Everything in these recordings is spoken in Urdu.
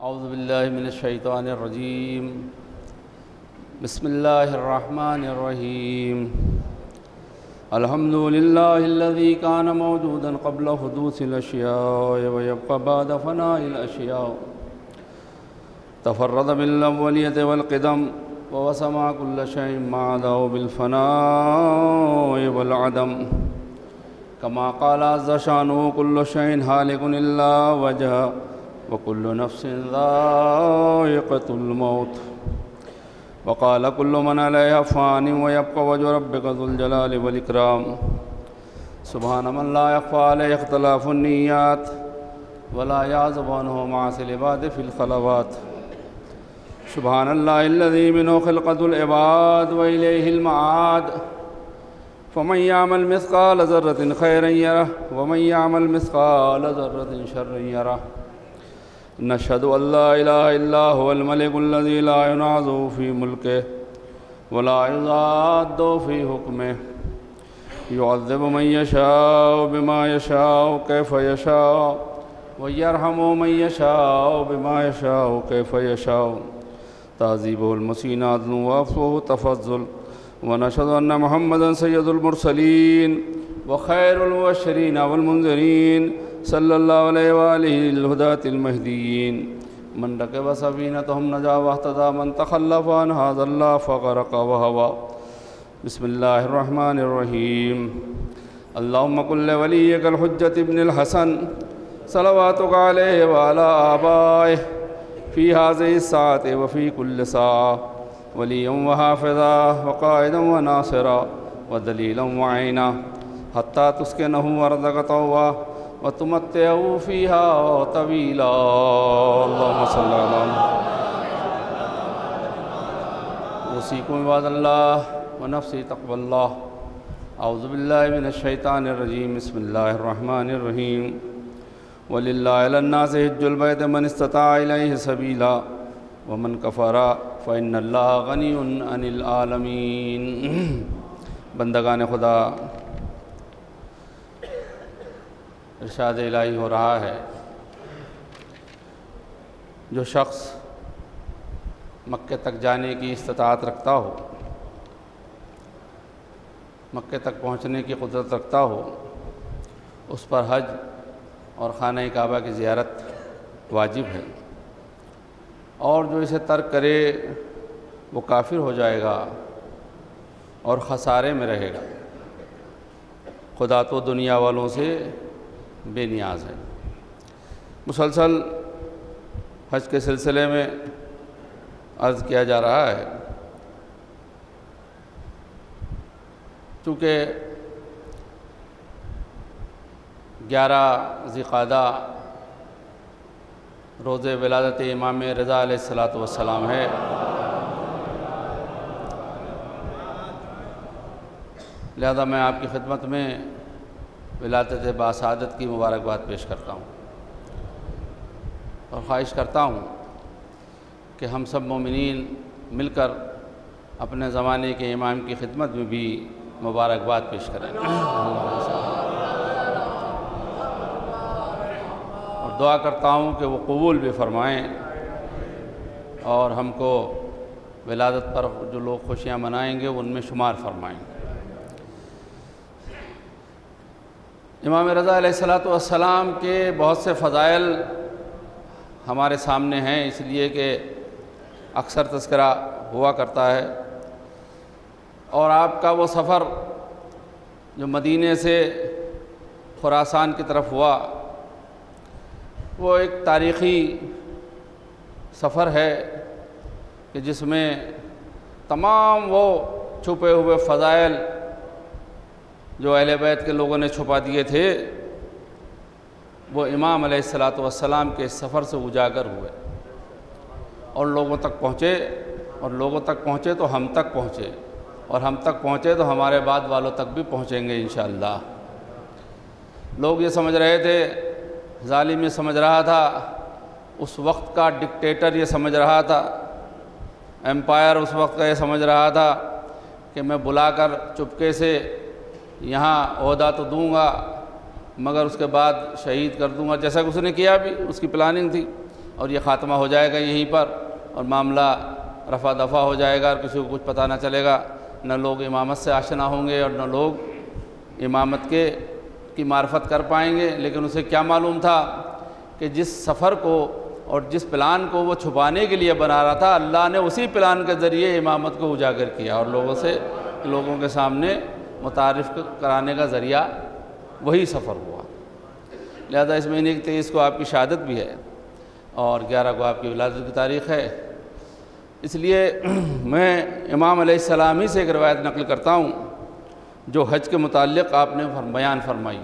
اعوذ باللہ من الشیطان الرجیم بسم اللہ الرحمن الرحیم الحمد للہ الذی کان موجودا قبل حدوث الاشیاء ویبقى بعد فناء الاشیاء تفرد بالاولیت والقدم ووسع كل شيء ما عداه بالفناء والعدم كما قال عز شانه كل شيء هالك إلا وجهه وكل نفس ذائقة الموت وقال كل من عليها فان ويبقى وجه ربك ذو الجلال والإكرام سبحان من لا يخفى عليه اختلاف النيات ولا يعزب عنه معاصي العباد في الخلوات سبحان الله الذي منه خلقة العباد وإليه المعاد فمن يعمل مثقال ذرة خيرا يره ومن يعمل مثقال ذرة شرا يره نشهد أن لا إله إلا هو الملك الذي لا ينازع في ملكه ولا يضاد في حكمه يعذب من يشاء بما يشاء كيف يشاء ويرحم من يشاء بما يشاء كيف يشاء تعذيبه المسيء عدل وعفوه تفضل ونشهد أن محمدا سيد المرسلين وخير المبشرين والمنذرين صلى الله عليه وآله الهداة المهديين من ركب سفينتهم نجا واهتدى من تخلف عن هذا الله فغرق وهوى بسم الله الرحمن الرحيم اللهم كن لوليك الحجة ابن الحسن صلواتك عليه وعلى آبائه في هذه الساعة وفي كل ساعة وليا وحافظا وقائدا وناصرا ودليلا وعينا حتى تسكنه أرضك طوعا وتمتعه فيها طويلا اللهم صل على اوصيكم عباد الله ونفسي تقوى الله اعوذ بالله من الشيطان الرجيم بسم الله الرحمن الرحيم ولله على الناس حج البيت من استطاع إليه سبيلا ومن كفر فإن الله غني عن العالمين بندگان خدا، ارشاد الہی ہو رہا ہے جو شخص مکے تک جانے کی استطاعت رکھتا ہو، مکے تک پہنچنے کی قدرت رکھتا ہو، اس پر حج اور خانہ کعبہ کی زیارت واجب ہے، اور جو اسے ترک کرے وہ کافر ہو جائے گا اور خسارے میں رہے گا۔ خدا تو دنیا والوں سے بے نیاز ہے۔ مسلسل حج کے سلسلے میں عرض کیا جا رہا ہے، چونکہ 11 ذی القعدہ روز ولادت امام رضا علیہ السلام ہے، لہذا میں آپ کی خدمت میں ولادت باسعادت کی مبارکباد پیش کرتا ہوں اور خواہش کرتا ہوں کہ ہم سب مومنین مل کر اپنے زمانے کے امام کی خدمت میں بھی مبارکباد پیش کریں اور دعا کرتا ہوں کہ وہ قبول بھی فرمائیں اور ہم کو ولادت پر جو لوگ خوشیاں منائیں گے ان میں شمار فرمائیں۔ امام رضا علیہ السلام کے بہت سے فضائل ہمارے سامنے ہیں، اس لیے کہ اکثر تذکرہ ہوا کرتا ہے، اور آپ کا وہ سفر جو مدینے سے خراسان کی طرف ہوا وہ ایک تاریخی سفر ہے کہ جس میں تمام وہ چھپے ہوئے فضائل جو اہل بیت کے لوگوں نے چھپا دیے تھے وہ امام علیہ السلام کے سفر سے اجاگر ہوئے اور لوگوں تک پہنچے، اور لوگوں تک پہنچے تو ہم تک پہنچے، اور ہم تک پہنچے تو ہمارے بعد والوں تک بھی پہنچیں گے انشاءاللہ۔ لوگ یہ سمجھ رہے تھے، ظالم یہ سمجھ رہا تھا، اس وقت کا ڈکٹیٹر یہ سمجھ رہا تھا، ایمپائر اس وقت کا یہ سمجھ رہا تھا کہ میں بلا کر چپکے سے یہاں عہدہ تو دوں گا مگر اس کے بعد شہید کر دوں گا، جیسا کہ اس نے کیا بھی، اس کی پلاننگ تھی۔ اور یہ خاتمہ ہو جائے گا یہیں پر، اور معاملہ رفع دفع ہو جائے گا اور کسی کو کچھ پتہ نہ چلے گا، نہ لوگ امامت سے آشنا ہوں گے اور نہ لوگ امامت کی معرفت کر پائیں گے۔ لیکن اسے کیا معلوم تھا کہ جس سفر کو اور جس پلان کو وہ چھپانے کے لیے بنا رہا تھا، اللہ نے اسی پلان کے ذریعے امامت کو اجاگر کیا اور لوگوں کے سامنے متعارف کرانے کا ذریعہ وہی سفر ہوا۔ لہذا اس مہینے کی 23 کو آپ کی شہادت بھی ہے اور 11 کو آپ کی ولادت کی تاریخ ہے۔ اس لیے میں امام علیہ السلام ہی سے ایک روایت نقل کرتا ہوں جو حج کے متعلق آپ نے بیان فرمائی۔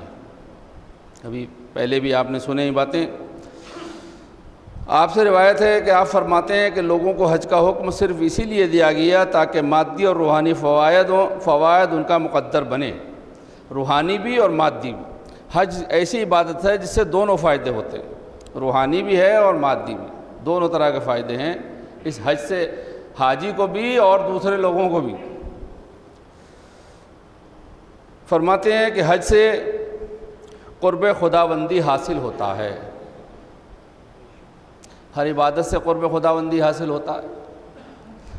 ابھی پہلے بھی آپ نے سنے ہی باتیں۔ آپ سے روایت ہے کہ آپ فرماتے ہیں کہ لوگوں کو حج کا حکم صرف اسی لیے دیا گیا تاکہ مادی اور روحانی فوائد ان کا مقدر بنے، روحانی بھی اور مادی بھی۔ حج ایسی عبادت ہے جس سے دونوں فائدے ہوتے ہیں، روحانی بھی ہے اور مادی بھی، دونوں طرح کے فائدے ہیں اس حج سے، حاجی کو بھی اور دوسرے لوگوں کو بھی۔ فرماتے ہیں کہ حج سے قرب خداوندی حاصل ہوتا ہے، ہر عبادت سے قرب خداوندی حاصل ہوتا ہے،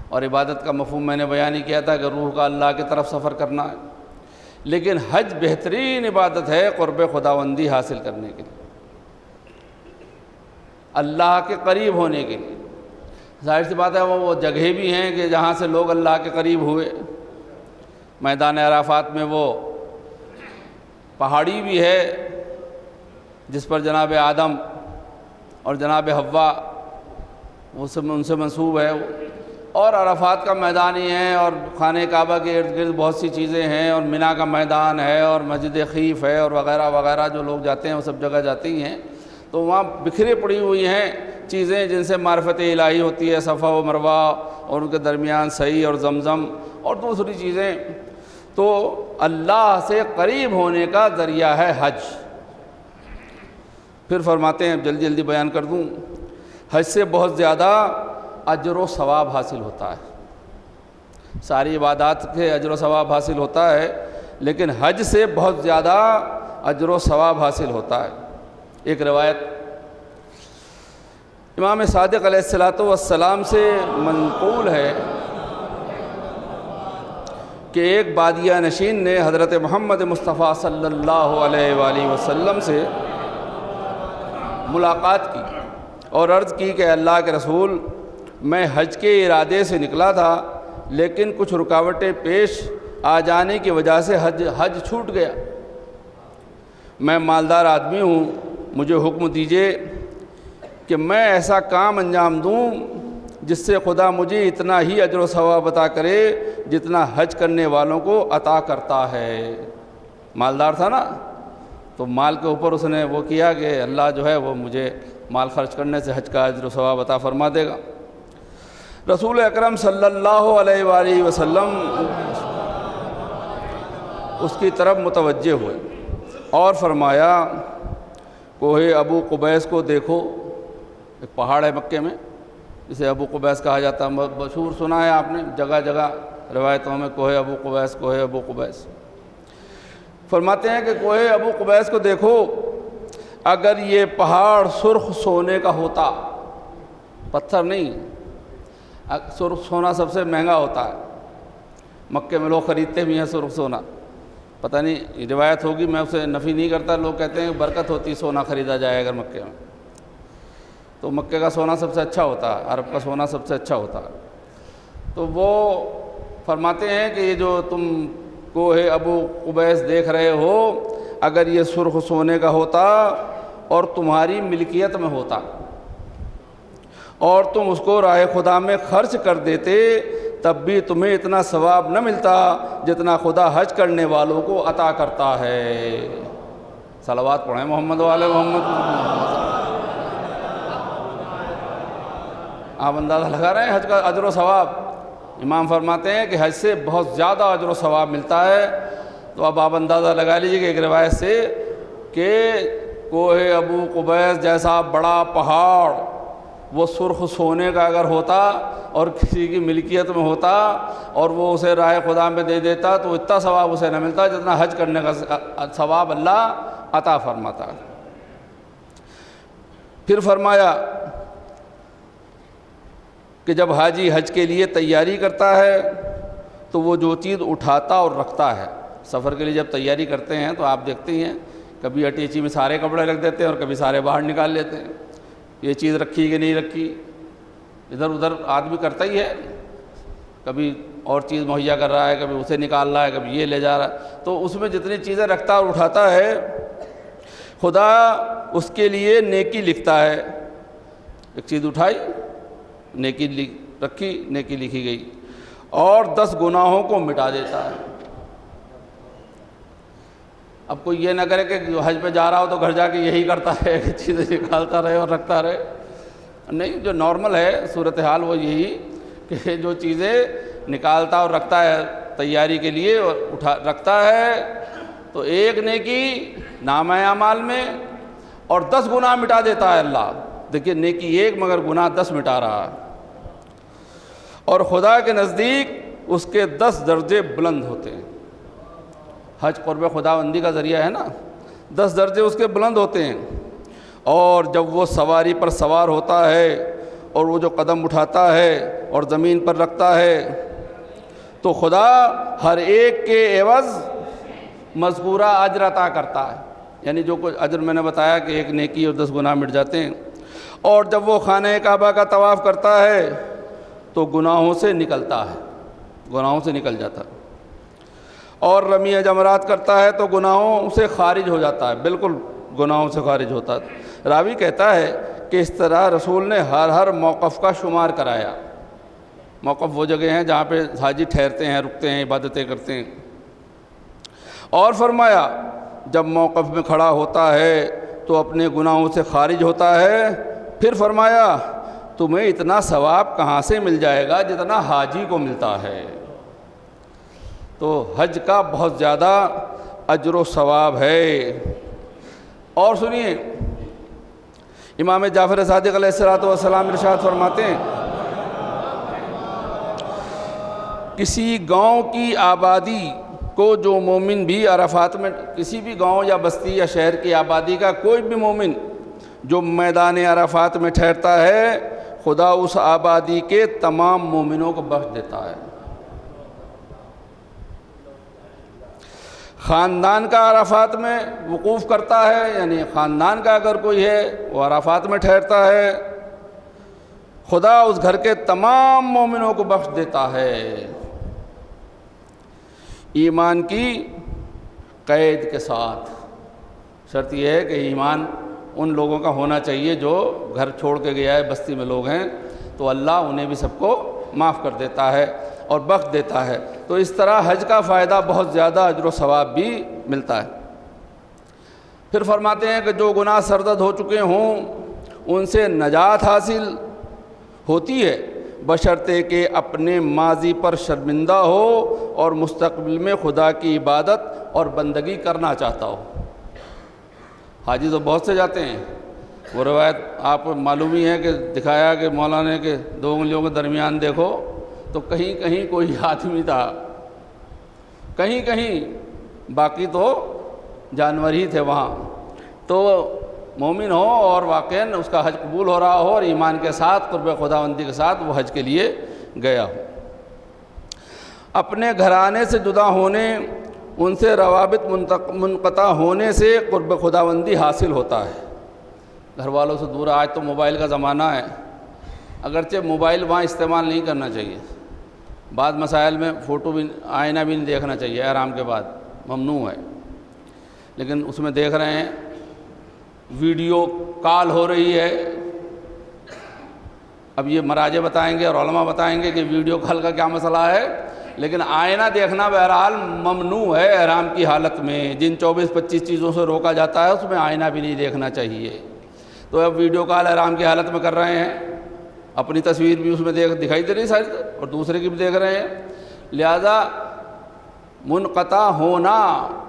اور عبادت کا مفہوم میں نے بیان ہی کیا تھا کہ روح کا اللہ کی طرف سفر کرنا ہے، لیکن حج بہترین عبادت ہے قرب خداوندی حاصل کرنے کے لیے، اللہ کے قریب ہونے کے لیے۔ ظاہر سی بات ہے وہ جگہیں بھی ہیں کہ جہاں سے لوگ اللہ کے قریب ہوئے، میدان عرفات میں وہ پہاڑی بھی ہے جس پر جناب آدم اور جناب حوا ان سے منسوب ہے، اور عرفات کا میدان ہی ہے، اور خانہ کعبہ کے ارد گرد بہت سی چیزیں ہیں، اور مینا کا میدان ہے، اور مسجد خیف ہے، اور وغیرہ وغیرہ جو لوگ جاتے ہیں وہ سب جگہ جاتے ہی ہیں۔ تو وہاں بکھری پڑی ہوئی ہیں چیزیں جن سے معرفت الہی ہوتی ہے، صفا و مروہ اور ان کے درمیان سعی اور زمزم اور دوسری چیزیں۔ تو اللہ سے قریب ہونے کا ذریعہ ہے حج۔ پھر فرماتے ہیں، جلدی جلدی بیان کر دوں، حج سے بہت زیادہ اجر و ثواب حاصل ہوتا ہے، ساری عبادات کے اجر و ثواب حاصل ہوتا ہے، لیکن حج سے بہت زیادہ اجر و ثواب حاصل ہوتا ہے۔ ایک روایت امام صادق علیہ السلام سے منقول ہے کہ ایک بادیہ نشین نے حضرت محمد مصطفیٰ صلی اللہ علیہ وآلہ وسلم سے ملاقات کی اور عرض کی کہ اللہ کے رسول، میں حج کے ارادے سے نکلا تھا لیکن کچھ رکاوٹیں پیش آ جانے کی وجہ سے حج چھوٹ گیا۔ میں مالدار آدمی ہوں، مجھے حکم دیجئے کہ میں ایسا کام انجام دوں جس سے خدا مجھے اتنا ہی اجر و ثواب عطا کرے جتنا حج کرنے والوں کو عطا کرتا ہے۔ مالدار تھا نا، تو مال کے اوپر اس نے وہ کیا کہ اللہ جو ہے وہ مجھے مال خرچ کرنے سے حج کا اجر و ثواب عطا فرما دے گا۔ رسول اکرم صلی اللہ علیہ وآلہ وسلم اس کی طرف متوجہ ہوئے اور فرمایا، کوہ ابو قبیس کو دیکھو، ایک پہاڑ ہے مکے میں جسے ابو قبیس کہا جاتا ہے، مشہور سنا ہے آپ نے، جگہ جگہ روایتوں میں کوہ ابو قبیس، کوہ ابو قبیس۔ فرماتے ہیں کہ کوہ ابو قبیس کو دیکھو، اگر یہ پہاڑ سرخ سونے کا ہوتا، پتھر نہیں، سرخ سونا سب سے مہنگا ہوتا ہے، مکے میں لوگ خریدتے بھی ہیں سرخ سونا، پتہ نہیں روایت ہوگی، میں اسے نفی نہیں کرتا، لوگ کہتے ہیں کہ برکت ہوتی سونا خریدا جائے اگر مکے میں، تو مکے کا سونا سب سے اچھا ہوتا ہے، عرب کا سونا سب سے اچھا ہوتا ہے۔ تو وہ فرماتے ہیں کہ یہ جو تم کوہ ابو قبیس دیکھ رہے ہو، اگر یہ سرخ سونے کا ہوتا اور تمہاری ملکیت میں ہوتا اور تم اس کو راہ خدا میں خرچ کر دیتے، تب بھی تمہیں اتنا ثواب نہ ملتا جتنا خدا حج کرنے والوں کو عطا کرتا ہے۔ صلوات پڑھیں محمد والے محمد۔ آپ اندازہ لگا رہے ہیں حج کا اجر و ثواب؟ امام فرماتے ہیں کہ حج سے بہت زیادہ اجر و ثواب ملتا ہے۔ تو اب آپ اندازہ لگا لیجیے کہ ایک روایت سے کہ کوہ ابو قبیس جیسا بڑا پہاڑ وہ سرخ سونے کا اگر ہوتا اور کسی کی ملکیت میں ہوتا اور وہ اسے راہ خدا میں دے دیتا تو اتنا ثواب اسے نہ ملتا جتنا حج کرنے کا ثواب اللہ عطا فرماتا۔ پھر فرمایا کہ جب حاجی حج کے لیے تیاری کرتا ہے تو وہ جو چیز اٹھاتا اور رکھتا ہے، سفر کے لیے جب تیاری کرتے ہیں تو آپ دیکھتے ہی ہیں کبھی اٹیچی میں سارے کپڑے رکھ دیتے ہیں اور کبھی سارے باہر نکال لیتے ہیں، یہ چیز رکھی کہ نہیں رکھی، ادھر ادھر آدمی کرتا ہی ہے، کبھی اور چیز مہیا کر رہا ہے، کبھی اسے نکال رہا ہے، کبھی یہ لے جا رہا ہے، تو اس میں جتنی چیزیں رکھتا اور اٹھاتا ہے خدا اس کے لیے نیکی لکھتا ہے۔ ایک چیز اٹھائی، نیکی رکھی، نیکی لکھی گئی، اور 10 گناہوں کو مٹا دیتا ہے۔ اب کوئی یہ نہ کرے کہ حج پہ جا رہا ہو تو گھر جا کے یہی کرتا ہے کہ چیزیں نکالتا رہے اور رکھتا رہے، نہیں، جو نارمل ہے صورتحال وہ یہی کہ جو چیزیں نکالتا اور رکھتا ہے تیاری کے لیے اور رکھتا ہے تو ایک نیکی نامہ اعمال میں اور 10 گناہ مٹا دیتا ہے اللہ۔ دیکھیے نیکی ایک مگر گناہ 10 مٹا رہا ہے، اور خدا کے نزدیک اس کے 10 درجے بلند ہوتے ہیں۔ حج قرب خداوندی کا ذریعہ ہے نا، 10 درجے اس کے بلند ہوتے ہیں، اور جب وہ سواری پر سوار ہوتا ہے اور وہ جو قدم اٹھاتا ہے اور زمین پر رکھتا ہے تو خدا ہر ایک کے عوض مذکورہ اجر عطا کرتا ہے، یعنی جو کچھ اجر میں نے بتایا کہ ایک نیکی اور 10 گناہ مٹ جاتے ہیں۔ اور جب وہ خانہ کعبہ کا طواف کرتا ہے تو گناہوں سے نکلتا ہے، گناہوں سے نکل جاتا ہے، اور رمی جمرات کرتا ہے تو گناہوں سے خارج ہو جاتا ہے، بالکل گناہوں سے خارج ہوتا ہے۔ راوی کہتا ہے کہ اس طرح رسول نے ہر موقف کا شمار کرایا۔ موقف وہ جگہ ہیں جہاں پہ حاجی ٹھہرتے ہیں، رکتے ہیں، عبادتیں کرتے ہیں، اور فرمایا جب موقف میں کھڑا ہوتا ہے تو اپنے گناہوں سے خارج ہوتا ہے۔ پھر فرمایا تمہیں اتنا ثواب کہاں سے مل جائے گا جتنا حاجی کو ملتا ہے۔ تو حج کا بہت زیادہ اجر و ثواب ہے۔ اور سنیے، امام جعفر صادق علیہ السلام ارشاد فرماتے ہیں کسی گاؤں کی آبادی کو جو مومن بھی عرفات میں، کسی بھی گاؤں یا بستی یا شہر کی آبادی کا کوئی بھی مومن جو میدان عرفات میں ٹھہرتا ہے خدا اس آبادی کے تمام مومنوں کو بخش دیتا ہے۔ خاندان کا عرفات میں وقوف کرتا ہے، یعنی خاندان کا اگر کوئی ہے وہ عرفات میں ٹھہرتا ہے، خدا اس گھر کے تمام مومنوں کو بخش دیتا ہے۔ ایمان کی قید کے ساتھ، شرط یہ ہے کہ ایمان ان لوگوں کا ہونا چاہیے جو گھر چھوڑ کے گیا ہے، بستی میں لوگ ہیں تو اللہ انہیں بھی سب کو معاف کر دیتا ہے اور بخش دیتا ہے۔ تو اس طرح حج کا فائدہ بہت زیادہ اجر و ثواب بھی ملتا ہے۔ پھر فرماتے ہیں کہ جو گناہ سرزد ہو چکے ہوں ان سے نجات حاصل ہوتی ہے بشرطے کہ اپنے ماضی پر شرمندہ ہو اور مستقبل میں خدا کی عبادت اور بندگی کرنا چاہتا ہو۔ حاجی تو بہت سے جاتے ہیں، وہ روایت آپ کو معلوم ہی ہے کہ دکھایا کہ مولانا نے کہ 2 انگلیوں کے درمیان دیکھو تو کہیں کہیں کوئی آدمی تھا، کہیں کہیں، باقی تو جانور ہی تھے وہاں۔ تو مومن ہو اور واقعاً اس کا حج قبول ہو رہا ہو اور ایمان کے ساتھ قرب خداوندی کے ساتھ وہ حج کے لیے گیا ہو۔ اپنے گھرانے سے جدا ہونے، ان سے روابط منقطع ہونے سے قرب خداوندی حاصل ہوتا ہے۔ گھر والوں سے دور، آج تو موبائل کا زمانہ ہے، اگرچہ موبائل وہاں استعمال نہیں کرنا چاہیے، بعض مسائل میں فوٹو بھی، آئینہ بھی نہیں دیکھنا چاہیے، احرام کے بعد ممنوع ہے، لیکن اس میں دیکھ رہے ہیں ویڈیو کال ہو رہی ہے۔ اب یہ مراجع بتائیں گے اور علماء بتائیں گے کہ ویڈیو کال کا کیا مسئلہ ہے، لیکن آئینہ دیکھنا بہرحال ممنوع ہے احرام کی حالت میں۔ جن 24-25 چیزوں سے روکا جاتا ہے اس میں آئینہ بھی نہیں دیکھنا چاہیے۔ تو اب ویڈیو کال احرام کی حالت میں کر رہے ہیں، اپنی تصویر بھی اس میں دکھائی دے رہی ساری اور دوسرے کی بھی دیکھ رہے ہیں، لہذا منقطع ہونا،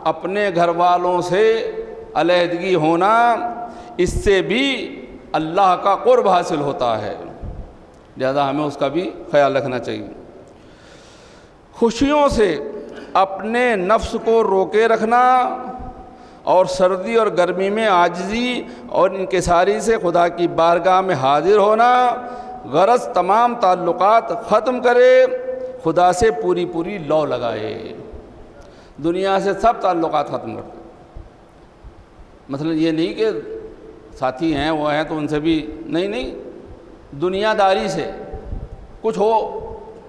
اپنے گھر والوں سے علیحدگی ہونا، اس سے بھی اللہ کا قرب حاصل ہوتا ہے، لہذا ہمیں اس کا بھی خیال رکھنا چاہیے۔ خوشیوں سے اپنے نفس کو روکے رکھنا اور سردی اور گرمی میں عاجزی اور انکساری سے خدا کی بارگاہ میں حاضر ہونا، غرض تمام تعلقات ختم کرے، خدا سے پوری لو لگائے، دنیا سے سب تعلقات ختم کر دے۔ مثلا یہ نہیں کہ ساتھی ہیں وہ ہیں تو ان سے بھی نہیں، دنیا داری سے کچھ ہو،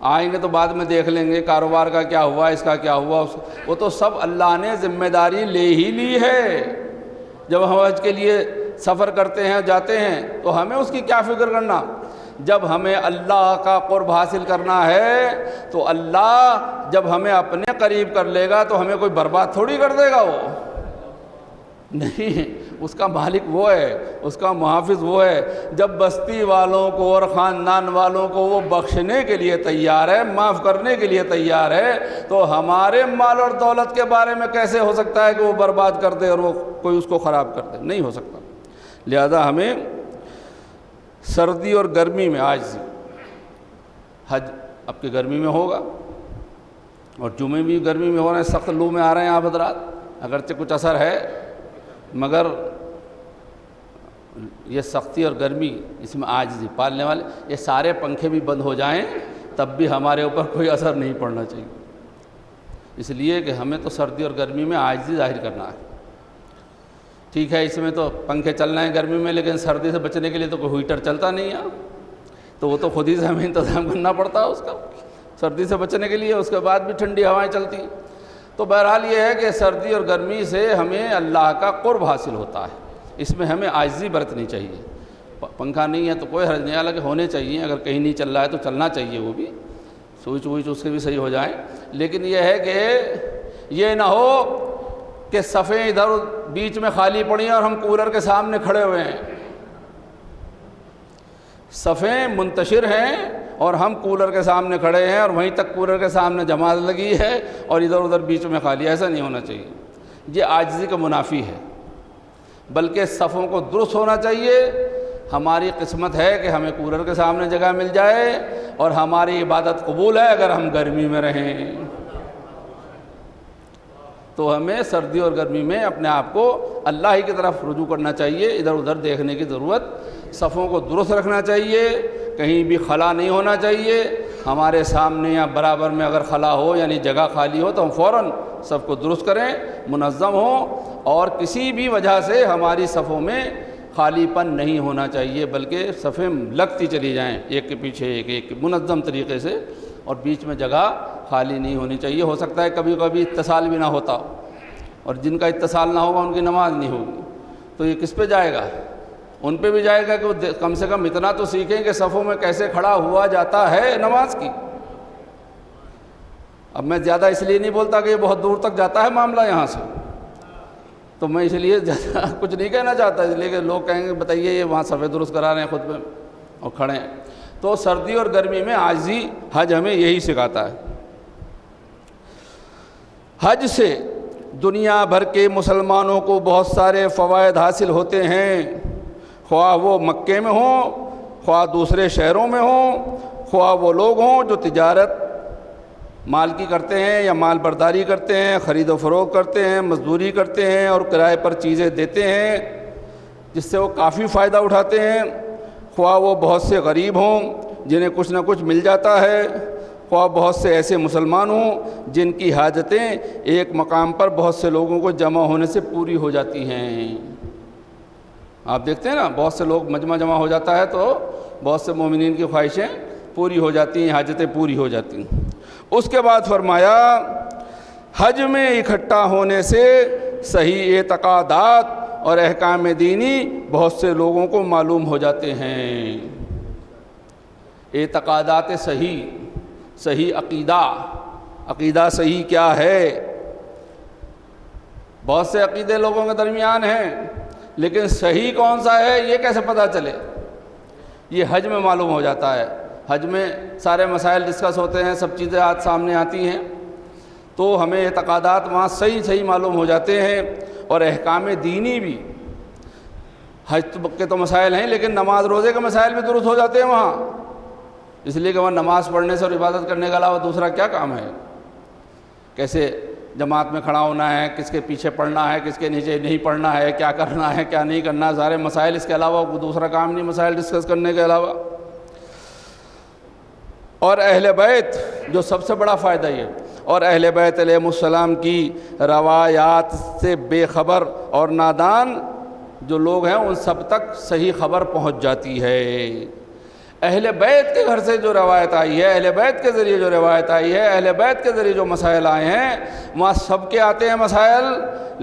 آئیں گے تو بعد میں دیکھ لیں گے کاروبار کا کیا ہوا، اس کا کیا ہوا، وہ تو سب اللہ نے ذمہ داری لے ہی لی ہے۔ جب ہم حج کے لیے سفر کرتے ہیں جاتے ہیں تو ہمیں اس کی کیا فکر کرنا؟ جب ہمیں اللہ کا قرب حاصل کرنا ہے تو اللہ جب ہمیں اپنے قریب کر لے گا تو ہمیں کوئی برباد تھوڑی کر دے گا، وہ نہیں، اس کا مالک وہ ہے، اس کا محافظ وہ ہے۔ جب بستی والوں کو اور خاندان والوں کو وہ بخشنے کے لیے تیار ہے، معاف کرنے کے لیے تیار ہے، تو ہمارے مال اور دولت کے بارے میں کیسے ہو سکتا ہے کہ وہ برباد کر دے اور وہ کوئی اس کو خراب کر دے؟ نہیں ہو سکتا۔ لہذا ہمیں سردی اور گرمی میں عاجزی، حج اب کی گرمی میں ہوگا اور جمعے بھی گرمی میں ہو رہے ہیں، سخت لو میں آ رہے ہیں آپ حضرات، اگرچہ کچھ اثر ہے مگر یہ سختی اور گرمی، اس میں عاجزی پالنے والے، یہ سارے پنکھے بھی بند ہو جائیں تب بھی ہمارے اوپر کوئی اثر نہیں پڑنا چاہیے، اس لیے کہ ہمیں تو سردی اور گرمی میں عاجزی ظاہر کرنا ہے۔ ٹھیک ہے، اس میں تو پنکھے چل رہے ہیں گرمی میں، لیکن سردی سے بچنے کے لیے تو کوئی ہیٹر چلتا نہیں ہے، تو وہ تو خود ہی سے ہمیں انتظام کرنا پڑتا ہے اس کا، سردی سے بچنے کے لیے، اس کے بعد بھی ٹھنڈی ہوائیں چلتی ہیں۔ تو بہرحال یہ ہے کہ سردی اور گرمی سے ہمیں اللہ کا قرب حاصل ہوتا ہے، اس میں ہمیں عاجزی برتنی چاہیے۔ پنکھا نہیں ہے تو کوئی حرج نہیں، حالانکہ ہونے چاہیے، اگر کہیں نہیں چل رہا ہے تو چلنا چاہیے، وہ بھی سوئچ ووئچ اس کے بھی صحیح ہو جائیں، لیکن یہ ہے کہ یہ نہ ہو کہ صفیں ادھر بیچ میں خالی پڑی ہیں اور ہم کولر کے سامنے کھڑے ہوئے ہیں، صفیں منتشر ہیں اور ہم کولر کے سامنے کھڑے ہیں اور وہیں تک کولر کے سامنے جماعت لگی ہے اور ادھر ادھر بیچ میں خالی، ایسا نہیں ہونا چاہیے، یہ عاجزی کا منافی ہے، بلکہ صفوں کو درست ہونا چاہیے۔ ہماری قسمت ہے کہ ہمیں کولر کے سامنے جگہ مل جائے اور ہماری عبادت قبول ہے اگر ہم گرمی میں رہیں، تو ہمیں سردی اور گرمی میں اپنے آپ کو اللہ ہی کی طرف رجوع کرنا چاہیے، ادھر ادھر دیکھنے کی ضرورت، صفوں کو درست رکھنا چاہیے، کہیں بھی خلا نہیں ہونا چاہیے، ہمارے سامنے یا برابر میں اگر خلا ہو یعنی جگہ خالی ہو تو ہم فوراً صف کو درست کریں، منظم ہو، اور کسی بھی وجہ سے ہماری صفوں میں خالی پن نہیں ہونا چاہیے، بلکہ صفیں لگتی چلی جائیں ایک کے پیچھے ایک منظم طریقے سے، اور بیچ میں جگہ خالی نہیں ہونی چاہیے۔ ہو سکتا ہے کبھی کبھی اتصال بھی نہ ہوتا ہو، اور جن کا اتصال نہ ہوگا ان کی نماز نہیں ہوگی، تو یہ کس پہ جائے گا؟ ان پہ بھی جائے گا کہ وہ کم سے کم اتنا تو سیکھیں کہ صفوں میں کیسے کھڑا ہوا جاتا ہے نماز کی۔ اب میں زیادہ اس لیے نہیں بولتا کہ یہ بہت دور تک جاتا ہے معاملہ یہاں سے، تو میں اس لیے زیادہ کچھ نہیں کہنا چاہتا، اس لیے کہ لوگ کہیں گے بتائیے یہ وہاں صفیں درست کرا رہے ہیں خود میں اور کھڑے ہیں۔ تو سردی اور گرمی میں عاجزی حج ہمیں یہی سکھاتا ہے۔ حج سے دنیا بھر کے مسلمانوں کو بہت سارے فوائد حاصل ہوتے ہیں، خواہ وہ مکے میں ہوں، خواہ دوسرے شہروں میں ہوں، خواہ وہ لوگ ہوں جو تجارت مال کی کرتے ہیں یا مال برداری کرتے ہیں، خرید و فروخت کرتے ہیں، مزدوری کرتے ہیں اور کرائے پر چیزیں دیتے ہیں جس سے وہ کافی فائدہ اٹھاتے ہیں، خواہ وہ بہت سے غریب ہوں جنہیں کچھ نہ کچھ مل جاتا ہے، خواہ بہت سے ایسے مسلمان ہوں جن کی حاجتیں ایک مقام پر بہت سے لوگوں کو جمع ہونے سے پوری ہو جاتی ہیں۔ آپ دیکھتے ہیں نا، بہت سے لوگ مجمع جمع ہو جاتا ہے تو بہت سے مومنین کی خواہشیں پوری ہو جاتی ہیں، حاجتیں پوری ہو جاتی ہیں۔ اس کے بعد فرمایا حج میں اکٹھا ہونے سے صحیح اعتقادات اور احکام دینی بہت سے لوگوں کو معلوم ہو جاتے ہیں۔ اعتقادات صحیح عقیدہ صحیح کیا ہے؟ بہت سے عقیدے لوگوں کے درمیان ہیں، لیکن صحیح کون سا ہے یہ کیسے پتہ چلے؟ یہ حج میں معلوم ہو جاتا ہے۔ حج میں سارے مسائل ڈسکس ہوتے ہیں، سب چیزیں آج سامنے آتی ہیں، تو ہمیں اعتقادات وہاں صحیح معلوم ہو جاتے ہیں، اور احکام دینی بھی۔ حج کے تو مسائل ہیں، لیکن نماز روزے کے مسائل بھی درست ہو جاتے ہیں وہاں، اس لیے کہ وہاں نماز پڑھنے سے اور عبادت کرنے کے علاوہ دوسرا کیا کام ہے؟ کیسے جماعت میں کھڑا ہونا ہے، کس کے پیچھے پڑھنا ہے، کس کے نیچے نہیں پڑھنا ہے، کیا کرنا ہے کیا نہیں کرنا، سارے مسائل، اس کے علاوہ کوئی دوسرا کام نہیں مسائل ڈسکس کرنے کے علاوہ۔ اور اہل بیت جو سب سے بڑا فائدہ یہ، اور اہل بیت علیہ السلام کی روایات سے بے خبر اور نادان جو لوگ ہیں ان سب تک صحیح خبر پہنچ جاتی ہے۔ اہل بیت کے گھر سے جو روایت آئی ہے، اہل بیت کے ذریعے جو روایت آئی ہے، اہل بیت کے ذریعے جو مسائل آئے ہیں، وہاں سب کے آتے ہیں مسائل،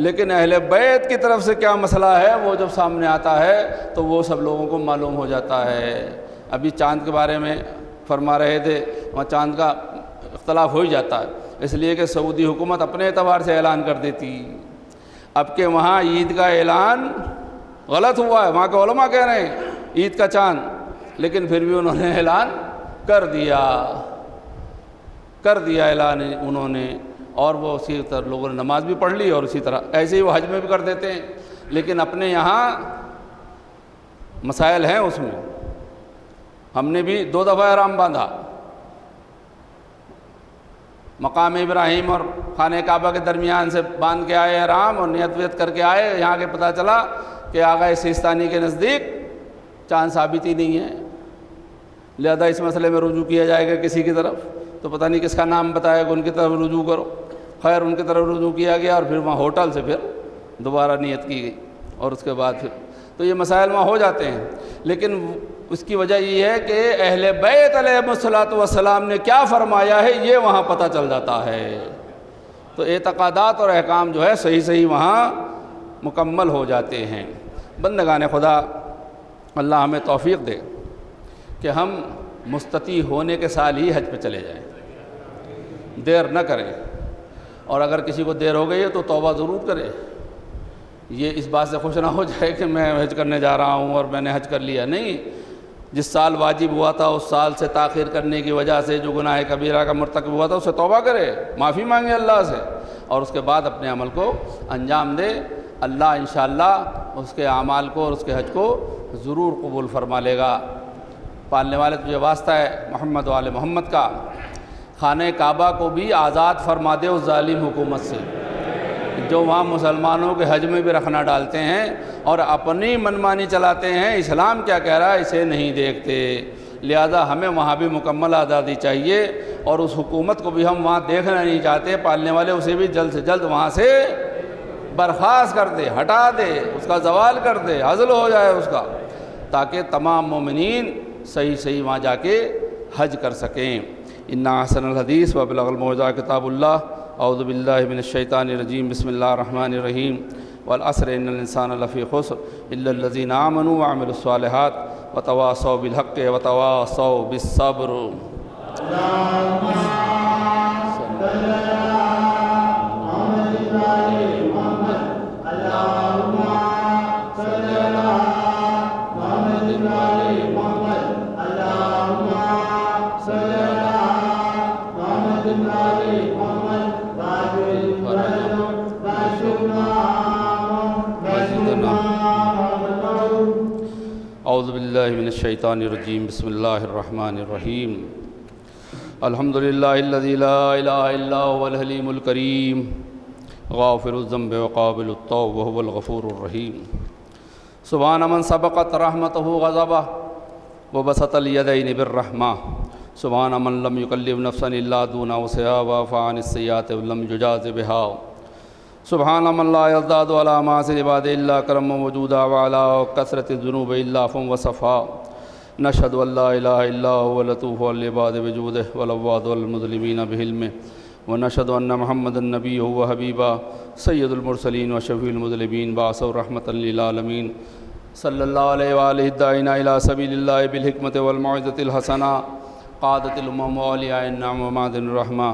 لیکن اہل بیت کی طرف سے کیا مسئلہ ہے وہ جب سامنے آتا ہے تو وہ سب لوگوں کو معلوم ہو جاتا ہے۔ ابھی چاند کے بارے میں فرما رہے تھے، وہاں چاند کا اختلاف ہو ہی جاتا ہے، اس لیے کہ سعودی حکومت اپنے اعتبار سے اعلان کر دیتی، اب کہ وہاں عید کا اعلان غلط ہوا ہے، وہاں کے علماء کہہ رہے ہیں عید کا چاند، لیکن پھر بھی انہوں نے اعلان کر دیا اعلان انہوں نے، اور وہ اسی طرح لوگوں نے نماز بھی پڑھ لی، اور اسی طرح ایسے ہی وہ حج میں بھی کر دیتے ہیں، لیکن اپنے یہاں مسائل ہیں اس میں۔ ہم نے بھی 2 دفعہ احرام باندھا، مقام ابراہیم اور خانہ کعبہ کے درمیان سے باندھ کے آئے احرام اور نیت ویت کر کے آئے، یہاں کے پتہ چلا کہ آغا سیستانی کے نزدیک چاند ثابت ہی نہیں ہے، لہذا اس مسئلے میں رجوع کیا جائے گا کسی کی طرف، تو پتہ نہیں کس کا نام بتایا کہ ان کی طرف رجوع کرو، خیر ان کی طرف رجوع کیا گیا، اور پھر وہاں ہوٹل سے پھر دوبارہ نیت کی گئی، اور اس کے بعد پھر تو یہ مسائل وہاں ہو جاتے ہیں، لیکن اس کی وجہ یہ ہے کہ اہل بیت علیہ السلام نے کیا فرمایا ہے یہ وہاں پتہ چل جاتا ہے، تو اعتقادات اور احکام جو ہے صحیح وہاں مکمل ہو جاتے ہیں۔ بندگان خدا، اللہ ہمیں توفیق دے کہ ہم مستطیع ہونے کے سال ہی حج پہ چلے جائیں، دیر نہ کریں، اور اگر کسی کو دیر ہو گئی ہے تو توبہ ضرور کرے، یہ اس بات سے خوش نہ ہو جائے کہ میں حج کرنے جا رہا ہوں اور میں نے حج کر لیا، نہیں، جس سال واجب ہوا تھا اس سال سے تاخیر کرنے کی وجہ سے جو گناہ کبیرہ کا مرتکب ہوا تھا اسے توبہ کرے، معافی مانگے اللہ سے، اور اس کے بعد اپنے عمل کو انجام دے، اللہ انشاءاللہ اس کے اعمال کو اور اس کے حج کو ضرور قبول فرما لے گا۔ پالنے والے تجھے واسطہ ہے محمد و آل محمد کا، خانہ کعبہ کو بھی آزاد فرما دے اس ظالم حکومت سے جو وہاں مسلمانوں کے حج میں بھی رکھنا ڈالتے ہیں اور اپنی منمانی چلاتے ہیں، اسلام کیا کہہ رہا ہے اسے نہیں دیکھتے، لہذا ہمیں وہاں بھی مکمل آزادی چاہیے، اور اس حکومت کو بھی ہم وہاں دیکھنا نہیں چاہتے، پالنے والے اسے بھی جلد سے جلد وہاں سے برخاست کر دے، ہٹا دے، اس کا زوال کر دے، عزل ہو جائے اس کا، تاکہ تمام مومنین صحیح وہاں جا کے حج کر سکیں۔ ان احسن الحدیث و بلغ الموعظہ کتاب اللہ، اعوذ باللہ من الشیطان الرجیم، بسم اللہ الرحمن الرحیم، والعصر ان الانسان لفی خسر الا الذین آمنوا وعملوا الصالحات وتواصوا بالحق وتواصوا بالصبر۔ اعوذ باللہ من الشیطان الرجیم، بسم اللہ الرحمن الرحیم، الحمد للہ الذی لا الہ الا هو الحلیم الکریم، غافر الذنب وقابل التوب وهو الغفور الرحیم، سبحان من سبقت رحمته غضبہ وبسط الیدین بالرحمہ، سبحان من لم یکلف نفسا الا دون وسعها وعفى عن السیئات ولم یجاز بها، سبحان من لا یزداد علی معاصی عباد الا کرما وجودا وعلی کثرت الذنوب الا عفوا وصفا، نشهد ان لا الہ الا هو لطوف العباد بجودہ والعواد والمظلمین بحلمہ، ونشهد ان محمد النبی وحبیبہ سید المرسلین وشفیع المذنبین بعثہ رحمۃ للعالمین، صلی اللہ علیہ وآلہ الداعین الی سبیل اللہ بالحکمۃ والموعظۃ الحسنہ، قادۃ الامم واولیاء النعم ومعدن الرحمہ،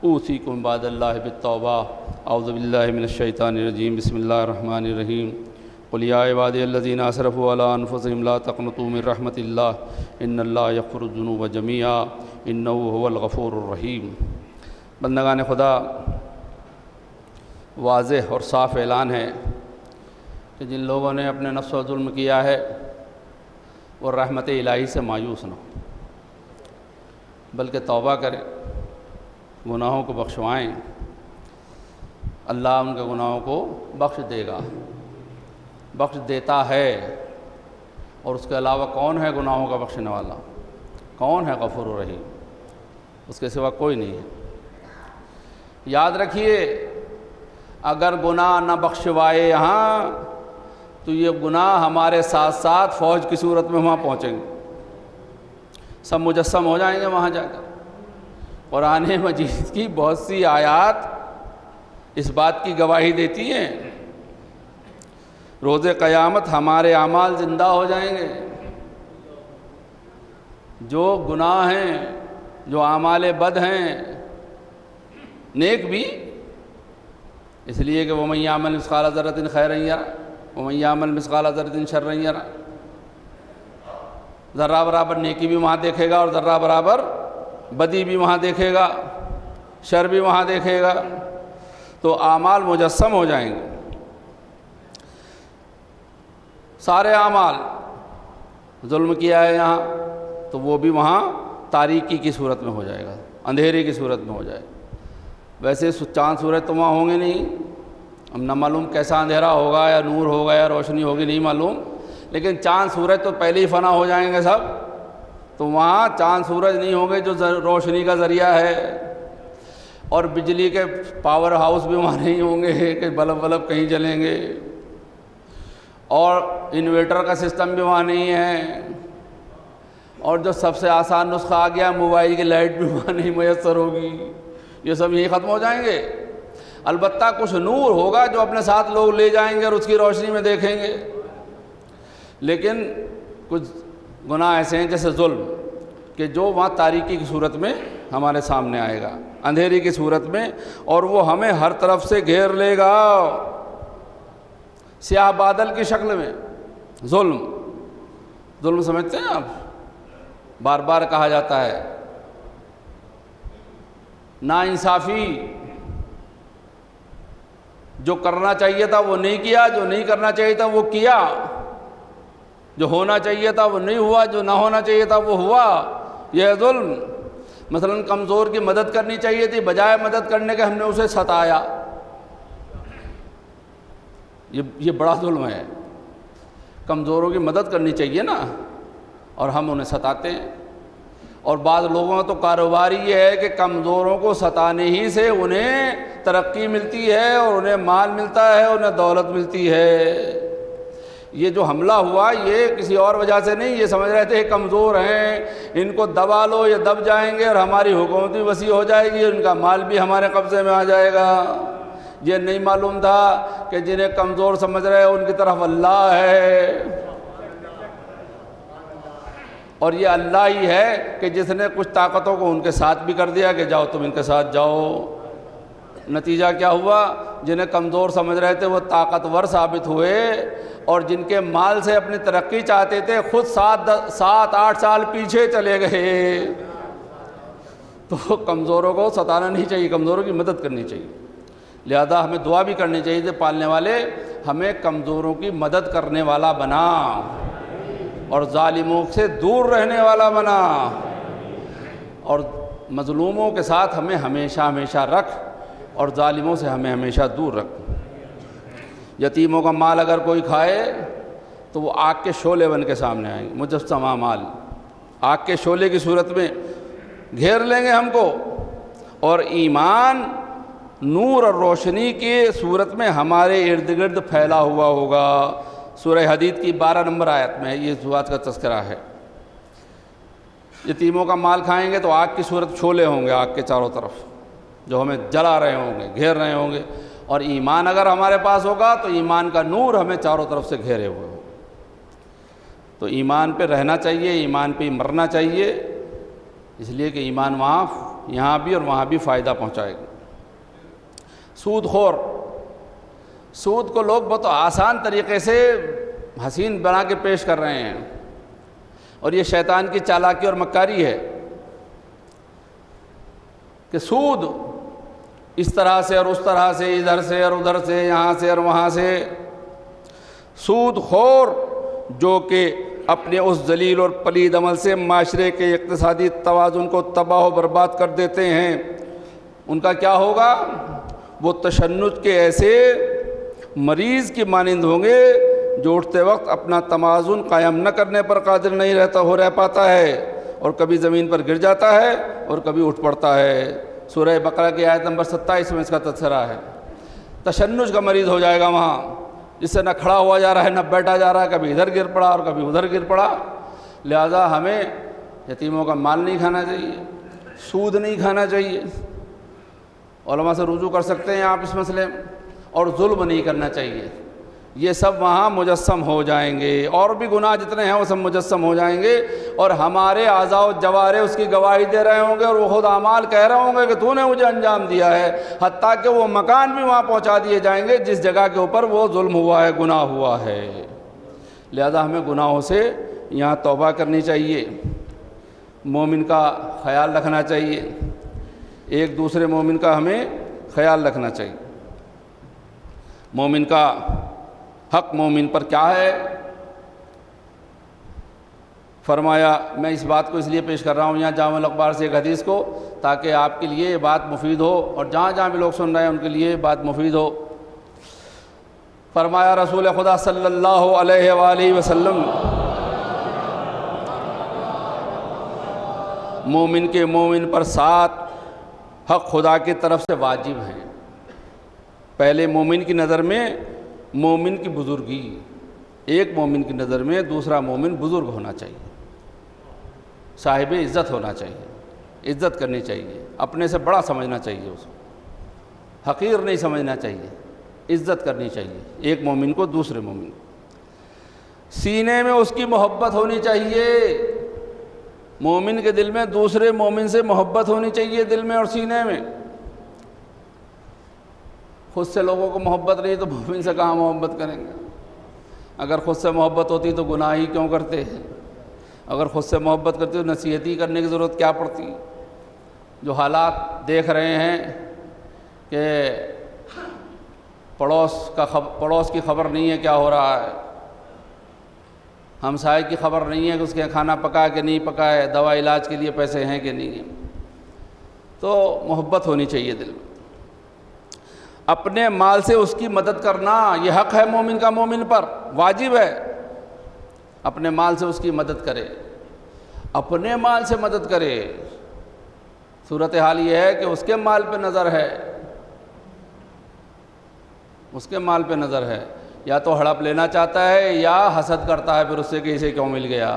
اوصیکم عباد اللہ بالتوبہ، اعوذ باللہ من الشیطان الرجیم، بسم اللہ الرحمن الرحیم، قل یا عبادی الذین اسرفوا علی انفسہم لا تقنطوا من رحمۃ اللہ ان اللہ یغفر الذنوب جمیعا انہ هو الغفور الرحیم۔ بندگان خدا، واضح اور صاف اعلان ہے کہ جن لوگوں نے اپنے نفس و ظلم کیا ہے وہ رحمت الہی سے مایوس نہ ہو، بلکہ توبہ کریں، گناہوں کو بخشوائیں، اللہ ان کے گناہوں کو بخش دے گا، بخش دیتا ہے، اور اس کے علاوہ کون ہے گناہوں کا بخشنے والا؟ کون ہے غفور الرحیم؟ اس کے سوا کوئی نہیں ہے۔ یاد رکھیے اگر گناہ نہ بخشوائے یہاں تو یہ گناہ ہمارے ساتھ ساتھ فوج کی صورت میں وہاں پہنچیں گے، سب مجسم ہو جائیں گے وہاں جا کر۔ قرآن مجید کی بہت سی آیات اس بات کی گواہی دیتی ہیں، روز قیامت ہمارے اعمال زندہ ہو جائیں گے، جو گناہ ہیں، جو اعمال بد ہیں، نیک بھی، اس لیے کہ وَمَن يَعْمَلْ مِثْقَالَ ذَرَّةٍ خَيْرًا يَرَهُ وَمَن يَعْمَلْ مِثْقَالَ ذَرَّةٍ شَرًّا يَرَهُ۔ ذرہ برابر نیکی بھی وہاں دیکھے گا اور ذرہ برابر بدی بھی وہاں دیکھے گا، شر بھی وہاں دیکھے گا، تو اعمال مجسم ہو جائیں گے، سارے اعمال۔ ظلم کیا ہے یہاں تو وہ بھی وہاں تاریکی کی صورت میں ہو جائے گا، اندھیرے کی صورت میں ہو جائے گا۔ ویسے چاند سورج تو وہاں ہوں گے نہیں، ہم نہ معلوم کیسا اندھیرا ہوگا یا نور ہوگا یا روشنی ہوگی، نہیں معلوم، لیکن چاند سورج تو پہلے ہی فنا ہو جائیں گے سب، تو وہاں چاند سورج نہیں ہوں گے جو روشنی کا ذریعہ ہے، اور بجلی کے پاور ہاؤس بھی وہاں نہیں ہوں گے کہ بلب کہیں جلیں گے، اور انورٹر کا سسٹم بھی وہاں نہیں ہے، اور جو سب سے آسان نسخہ آ گیا موبائل کی لائٹ بھی وہاں نہیں میسر ہوگی، یہ سب یہی ختم ہو جائیں گے۔ البتہ کچھ نور ہوگا جو اپنے ساتھ لوگ لے جائیں گے اور اس کی روشنی میں دیکھیں گے، لیکن کچھ گناہ ایسے ہیں جیسے ظلم کہ جو وہاں تاریکی کی صورت میں ہمارے سامنے آئے گا، اندھیری کی صورت میں، اور وہ ہمیں ہر طرف سے گھیر لے گا، سیاہ بادل کی شکل میں۔ ظلم سمجھتے ہیں آپ؟ بار بار کہا جاتا ہے ناانصافی، جو کرنا چاہیے تھا وہ نہیں کیا، جو نہیں کرنا چاہیے تھا وہ کیا، جو ہونا چاہیے تھا وہ نہیں ہوا، جو نہ ہونا چاہیے تھا وہ ہوا، یہ ہے ظلم۔ مثلا کمزور کی مدد کرنی چاہیے تھی، بجائے مدد کرنے کے ہم نے اسے ستایا، یہ بڑا ظلم ہے۔ کمزوروں کی مدد کرنی چاہیے نا، اور ہم انہیں ستاتے ہیں۔ اور بعض لوگوں کا تو کاروبار یہ ہے کہ کمزوروں کو ستانے ہی سے انہیں ترقی ملتی ہے، اور انہیں مال ملتا ہے، انہیں دولت ملتی ہے۔ یہ جو حملہ ہوا یہ کسی اور وجہ سے نہیں، یہ سمجھ رہے تھے کمزور ہیں، ان کو دبا لو، یہ دب جائیں گے اور ہماری حکومت بھی وسیع ہو جائے گی، ان کا مال بھی ہمارے قبضے میں آ جائے گا۔ یہ نہیں معلوم تھا کہ جنہیں کمزور سمجھ رہے ان کی طرف اللہ ہے، اور یہ اللہ ہی ہے کہ جس نے کچھ طاقتوں کو ان کے ساتھ بھی کر دیا کہ جاؤ تم ان کے ساتھ جاؤ۔ نتیجہ کیا ہوا؟ جنہیں کمزور سمجھ رہے تھے وہ طاقتور ثابت ہوئے، اور جن کے مال سے اپنی ترقی چاہتے تھے خود 7-8 سال پیچھے چلے گئے۔ تو کمزوروں کو ستانا نہیں چاہیے، کمزوروں کی مدد کرنی چاہیے۔ لہذا ہمیں دعا بھی کرنی چاہیے کہ پالنے والے ہمیں کمزوروں کی مدد کرنے والا بنا، اور ظالموں سے دور رہنے والا بنا، اور مظلوموں کے ساتھ ہمیں ہمیشہ رکھ، اور ظالموں سے ہمیں ہمیشہ دور رکھ۔ یتیموں کا مال اگر کوئی کھائے تو وہ آگ کے شعلے بن کے سامنے آئیں گے، مجسمہ مال آگ کے شعلے کی صورت میں گھیر لیں گے ہم کو، اور ایمان نور اور روشنی کی صورت میں ہمارے ارد گرد پھیلا ہوا ہوگا۔ سورہ حدید کی 12 نمبر آیت میں یہ بات کا تذکرہ ہے۔ یتیموں کا مال کھائیں گے تو آگ کی صورت شعلے ہوں گے آگ کے چاروں طرف، جو ہمیں جلا رہے ہوں گے، گھیر رہے ہوں گے، اور ایمان اگر ہمارے پاس ہوگا تو ایمان کا نور ہمیں چاروں طرف سے گھیرے ہوئے ہوگا۔ تو ایمان پہ رہنا چاہیے، ایمان پہ مرنا چاہیے، اس لیے کہ ایمان یہاں بھی اور وہاں بھی فائدہ پہنچائے گا۔ سود کو لوگ بہت آسان طریقے سے حسین بنا کے پیش کر رہے ہیں، اور یہ شیطان کی چالاکی اور مکاری ہے کہ سود اس طرح سے اور اس طرح سے، ادھر سے اور ادھر سے، یہاں سے اور وہاں سے، سود خور جو کہ اپنے اس ذلیل اور پلید عمل سے معاشرے کے اقتصادی توازن کو تباہ و برباد کر دیتے ہیں، ان کا کیا ہوگا؟ وہ تشنج کے ایسے مریض کی مانند ہوں گے جو اٹھتے وقت اپنا توازن قائم نہ کرنے پر قادر نہیں رہ پاتا ہے، اور کبھی زمین پر گر جاتا ہے اور کبھی اٹھ پڑتا ہے۔ سورہ بقرہ کی آیت نمبر 27 میں اس کا تذکرہ ہے۔ تشنج کا مریض ہو جائے گا وہاں، جس سے نہ کھڑا ہوا جا رہا ہے نہ بیٹھا جا رہا ہے، کبھی ادھر گر پڑا اور کبھی ادھر گر پڑا۔ لہذا ہمیں یتیموں کا مال نہیں کھانا چاہیے، سود نہیں کھانا چاہیے، علماء سے رجوع کر سکتے ہیں آپ اس مسئلے میں، اور ظلم نہیں کرنا چاہیے۔ یہ سب وہاں مجسم ہو جائیں گے، اور بھی گناہ جتنے ہیں وہ سب مجسم ہو جائیں گے، اور ہمارے اعضاء و جوارح اس کی گواہی دے رہے ہوں گے، اور وہ خود اعمال کہہ رہے ہوں گے کہ تو نے مجھے انجام دیا ہے، حتیٰ کہ وہ مکان بھی وہاں پہنچا دیے جائیں گے جس جگہ کے اوپر وہ ظلم ہوا ہے، گناہ ہوا ہے۔ لہذا ہمیں گناہوں سے یہاں توبہ کرنی چاہیے، مومن کا خیال رکھنا چاہیے، ایک دوسرے مومن کا ہمیں خیال رکھنا چاہیے۔ مومن کا حق مومن پر کیا ہے؟ فرمایا، میں اس بات کو اس لیے پیش کر رہا ہوں یہاں جامع الاخبار سے ایک حدیث کو، تاکہ آپ کے لیے یہ بات مفید ہو، اور جہاں جہاں بھی لوگ سن رہے ہیں ان کے لیے بات مفید ہو۔ فرمایا رسول خدا صلی اللہ علیہ وآلہ وسلم، مومن کے مومن پر 7 حق خدا کی طرف سے واجب ہیں۔ پہلے مومن کی نظر میں مومن کی بزرگی، ایک مومن کی نظر میں دوسرا مومن بزرگ ہونا چاہیے، صاحب عزت ہونا چاہیے، عزت کرنی چاہیے، اپنے سے بڑا سمجھنا چاہیے، اس کو حقیر نہیں سمجھنا چاہیے، عزت کرنی چاہیے ایک مومن کو دوسرے مومن کو۔ سینے میں اس کی محبت ہونی چاہیے، مومن کے دل میں دوسرے مومن سے محبت ہونی چاہیے، دل میں اور سینے میں۔ خود سے لوگوں کو محبت نہیں تو مومن سے کہاں محبت کریں گے؟ اگر خود سے محبت ہوتی تو گناہ ہی کیوں کرتے ہیں؟ اگر خود سے محبت کرتے تو نصیحتی کرنے کی ضرورت کیا پڑتی؟ جو حالات دیکھ رہے ہیں کہ پڑوس کی خبر نہیں ہے کیا ہو رہا ہے، ہمسائے کی خبر نہیں ہے کہ اس کے کھانا پکا کہ نہیں پکا ہے، دوا علاج کے لیے پیسے ہیں کہ نہیں ہیں، تو محبت ہونی چاہیے دل میں۔ اپنے مال سے اس کی مدد کرنا یہ حق ہے مومن کا، مومن پر واجب ہے، اپنے مال سے اس کی مدد کرے، اپنے مال سے مدد کرے۔ صورتحال یہ ہے کہ اس کے مال پہ نظر ہے، اس کے مال پہ نظر ہے، یا تو ہڑپ لینا چاہتا ہے یا حسد کرتا ہے پھر اس سے کہ اسے کیوں مل گیا،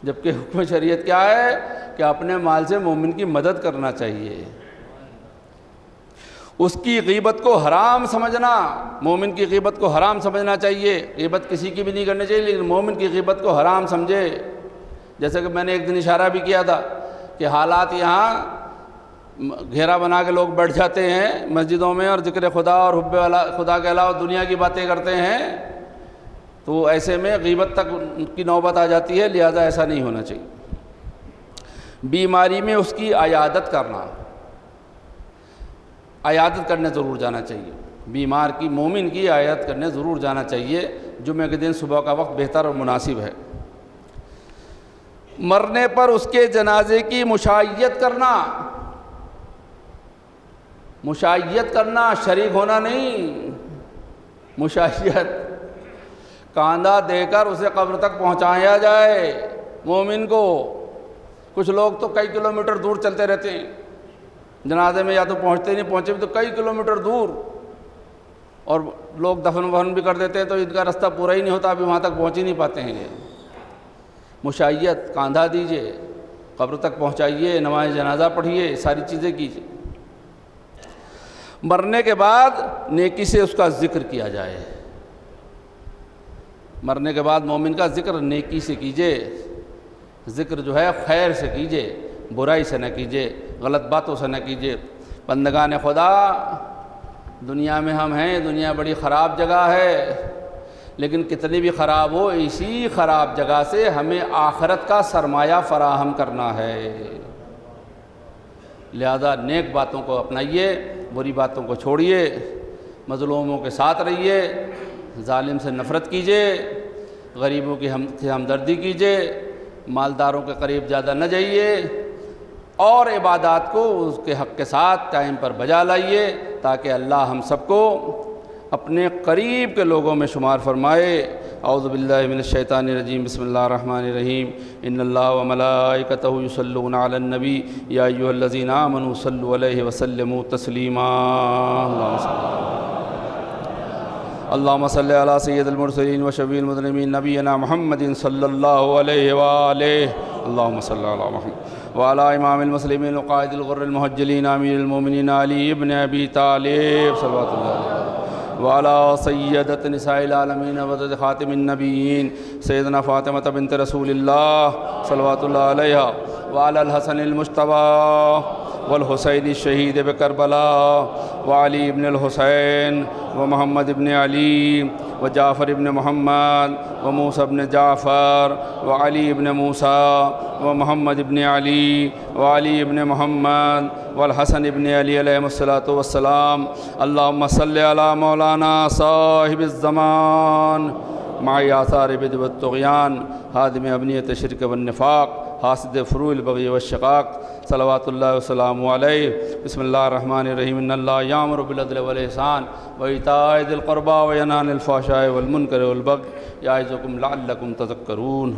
جبکہ حکم شریعت کیا ہے کہ اپنے مال سے مومن کی مدد کرنا چاہیے۔ اس کی غیبت کو حرام سمجھنا، مومن کی غیبت کو حرام سمجھنا چاہیے، غیبت کسی کی بھی نہیں کرنی چاہیے، لیکن مومن کی غیبت کو حرام سمجھے۔ جیسے کہ میں نے ایک دن اشارہ بھی کیا تھا کہ حالات یہاں گھیرا بنا کے لوگ بیٹھ جاتے ہیں مسجدوں میں اور ذکر خدا اور حب خدا کے علاوہ دنیا کی باتیں کرتے ہیں، تو ایسے میں غیبت تک کی نوبت آ جاتی ہے، لہذا ایسا نہیں ہونا چاہیے۔ بیماری میں اس کی عیادت کرنا، عیادت کرنے ضرور جانا چاہیے، بیمار کی مومن کی عیادت کرنے ضرور جانا چاہیے، جمعہ کے دن صبح کا وقت بہتر اور مناسب ہے۔ مرنے پر اس کے جنازے کی مشائیت کرنا، مشائیت کرنا، شریک ہونا نہیں، مشائیت، کاندھا دے کر اسے قبر تک پہنچایا جائے مومن کو۔ کچھ لوگ تو کئی کلومیٹر دور چلتے رہتے ہیں جنازے میں، یا تو پہنچتے نہیں، پہنچے بھی تو کئی کلومیٹر دور، اور لوگ دفن وفن بھی کر دیتے ہیں تو ان کا رستہ پورا ہی نہیں ہوتا، ابھی وہاں تک پہنچ ہی نہیں پاتے ہیں۔ یہ مشائیت، کاندھا دیجئے، قبر تک پہنچائیے، نماز جنازہ پڑھیے، ساری چیزیں کیجیے۔ مرنے کے بعد نیکی سے اس کا ذکر کیا جائے، مرنے کے بعد مومن کا ذکر نیکی سے کیجیے، ذکر جو ہے خیر سے کیجیے، برائی سے نہ کیجیے، غلط باتوں سے نہ کیجیے۔ بندگان خدا، دنیا میں ہم ہیں، دنیا بڑی خراب جگہ ہے، لیکن کتنی بھی خراب ہو، اسی خراب جگہ سے ہمیں آخرت کا سرمایہ فراہم کرنا ہے۔ لہذا نیک باتوں کو اپنائیے، بری باتوں کو چھوڑیے، مظلوموں کے ساتھ رہیے، ظالم سے نفرت کیجیے، غریبوں کی ہمدردی کیجیے، مالداروں کے قریب زیادہ نہ جائیے، اور عبادات کو اس کے حق کے ساتھ ٹائم پر بجا لائیے، تاکہ اللہ ہم سب کو اپنے قریب کے لوگوں میں شمار فرمائے۔ اعوذ باللہ من الشیطان الرجیم، بسم اللہ الرحمن الرحیم، ان اللہ وملائکتہ یصلون علی النبی یا ایھا الذین آمنوا صلوا علیہ وسلموا تسلیما۔ اللہم صلی علی سید المرسلین وشفیع المذنبین نبینا محمد صلی اللہ علیہ وآلہ، اللہم صلی علی محمد وعلی امام المسلمین وقائد الغر المحجلین امیر المومنین علی ابن ابی طالب صلوات اللہ علیہ، وعلی سیدۃ نساء العالمین وزوجۃ خاتم النبیین سیدنا فاطمہ بنت رسول اللہ صلوات اللہ علیہ، وعلی الحسن المجتبی والحسین الشہید بکربلا، وعلی ابن الحسین ومحمد ابن علی وجعفر ابن محمد وموسیٰ ابن جعفر وعلی ابن موسیٰ ومحمد ابن علی وعلی ابن محمد والحسن ابن علی علیہم الصلاۃ والسلام۔ اللہم صلی علی مولانا صاحب الزمان مع آثار بدع والطغیان ہادم ابنیۃ الشرک والنفاق حاسد فروع البغی والشقاق صلوات اللہ وسلام علیہ۔ بسم اللہ الرحمن الرحیم، ان اللہ یامر بالعدل والاحسان وایتاء ذی القربی وینہی عن الفحشاء والمنکر والبغی یعظکم لعلکم تذکرون۔